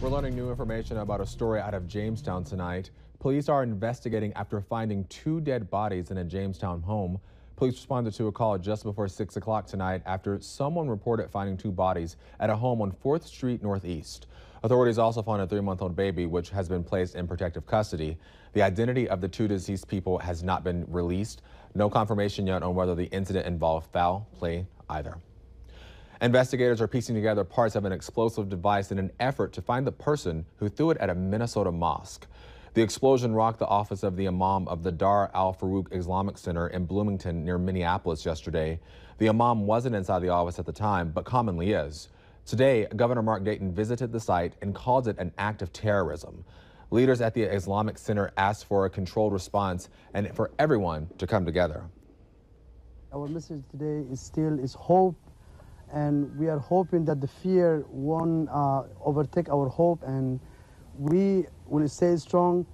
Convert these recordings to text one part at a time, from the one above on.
We're learning new information about a story out of Jamestown tonight. Police are investigating after finding 2 dead bodies in a Jamestown home. Police responded to a call just before 6 o'clock tonight after someone reported finding 2 bodies at a home on 4th Street Northeast. Authorities also found a 3-month-old baby, which has been placed in protective custody. The identity of the 2 deceased people has not been released. No confirmation yet on whether the incident involved foul play either. Investigators are piecing together parts of an explosive device in an effort to find the person who threw it at a Minnesota mosque. The explosion rocked the office of the Imam of the Dar al-Farouk Islamic Center in Bloomington near Minneapolis yesterday. The Imam wasn't inside the office at the time, but commonly is. Today, Governor Mark Dayton visited the site and called it an act of terrorism. Leaders at the Islamic Center asked for a controlled response and for everyone to come together. Our message today is hope. And we are hoping that the fear won't overtake our hope, and we will stay strong.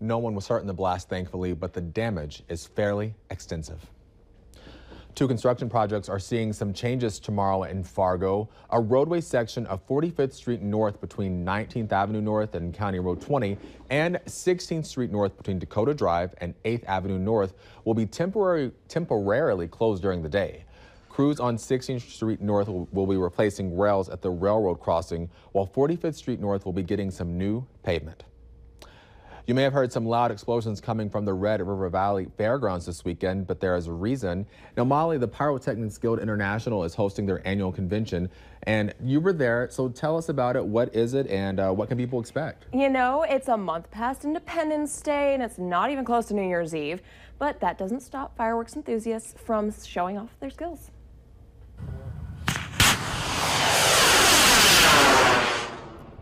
No one was hurt in the blast, thankfully, but the damage is fairly extensive. 2 construction projects are seeing some changes tomorrow in Fargo. A roadway section of 45th Street North between 19th Avenue North and County Road 20 and 16th Street North between Dakota Drive and 8th Avenue North will be temporarily closed during the day. Crews on 16th Street North will be replacing rails at the railroad crossing, while 45th Street North will be getting some new pavement. You may have heard some loud explosions coming from the Red River Valley Fairgrounds this weekend, but there is a reason. Now, Molly, the Pyrotechnics Guild International is hosting their annual convention, and you were there, so tell us about it. What is it, and what can people expect? You know, it's a month past Independence Day, and it's not even close to New Year's Eve, but that doesn't stop fireworks enthusiasts from showing off their skills.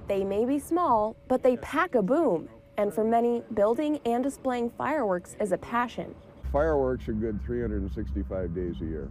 They may be small, but they pack a boom. And for many, building and displaying fireworks is a passion. Fireworks are good 365 days a year.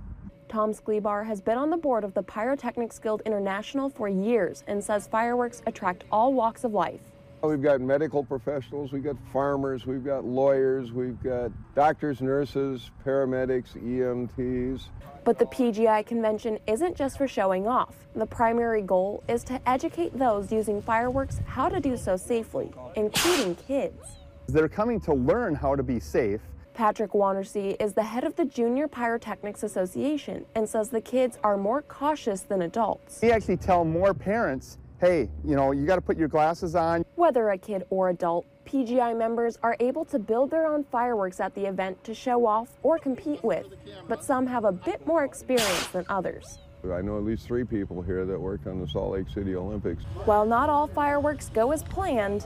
Tom Sklebar has been on the board of the Pyrotechnics Guild International for years and says fireworks attract all walks of life. We've got medical professionals, we've got farmers, we've got lawyers, we've got doctors, nurses, paramedics, EMTs. But the PGI convention isn't just for showing off. The primary goal is to educate those using fireworks how to do so safely, including kids. They're coming to learn how to be safe. Patrick Wandersee is the head of the Junior Pyrotechnics Association and says the kids are more cautious than adults. We actually tell more parents, hey, you got to put your glasses on. Whether a kid or adult, PGI members are able to build their own fireworks at the event to show off or compete with, but some have a bit more experience than others. I know at least 3 people here that worked on the Salt Lake City Olympics. While not all fireworks go as planned,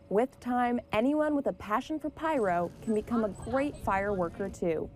with time, anyone with a passion for pyro can become a great fireworker too.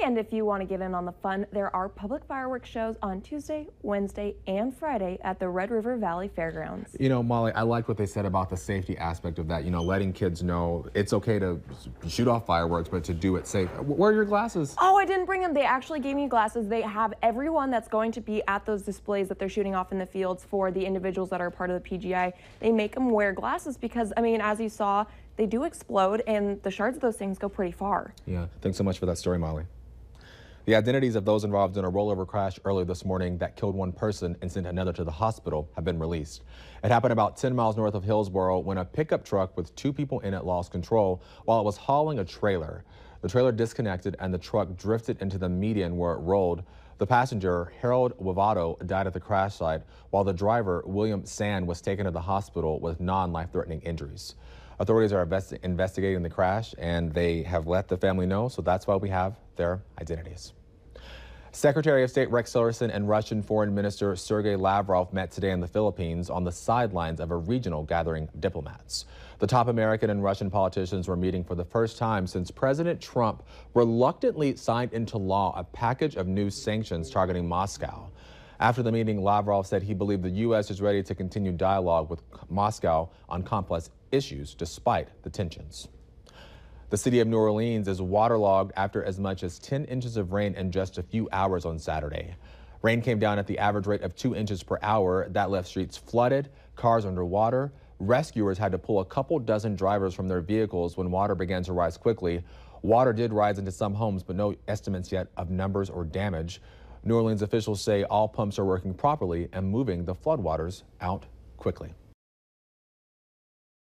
And if you want to get in on the fun, there are public fireworks shows on Tuesday, Wednesday, and Friday at the Red River Valley Fairgrounds. You know, Molly, I like what they said about the safety aspect of that, letting kids know it's okay to shoot off fireworks, but to do it safe. Where are your glasses? Oh, I didn't bring them. They actually gave me glasses. They have everyone that's going to be at those displays that they're shooting off in the fields for the individuals that are part of the PGI. They make them wear glasses because, I mean, as you saw, they do explode and the shards of those things go pretty far. Yeah, thanks so much for that story, Molly. The identities of those involved in a rollover crash earlier this morning that killed 1 person and sent another to the hospital have been released. It happened about 10 miles north of Hillsboro when a pickup truck with 2 people in it lost control while it was hauling a trailer. The trailer disconnected and the truck drifted into the median where it rolled. The passenger, Harold Wavato, died at the crash site, while the driver, William Sand, was taken to the hospital with non-life-threatening injuries. Authorities are investigating the crash, and they have let the family know, so that's why we have their identities. Secretary of State Rex Tillerson and Russian Foreign Minister Sergei Lavrov met today in the Philippines on the sidelines of a regional gathering of diplomats. The top American and Russian politicians were meeting for the first time since President Trump reluctantly signed into law a package of new sanctions targeting Moscow. After the meeting, Lavrov said he believed the U.S. is ready to continue dialogue with Moscow on complex issues despite the tensions. The city of New Orleans is waterlogged after as much as 10 inches of rain in just a few hours on Saturday. Rain came down at the average rate of 2 inches per hour. That left streets flooded, cars underwater. Rescuers had to pull a couple dozen drivers from their vehicles when water began to rise quickly. Water did rise into some homes, but no estimates yet of numbers or damage. New Orleans officials say all pumps are working properly and moving the floodwaters out quickly.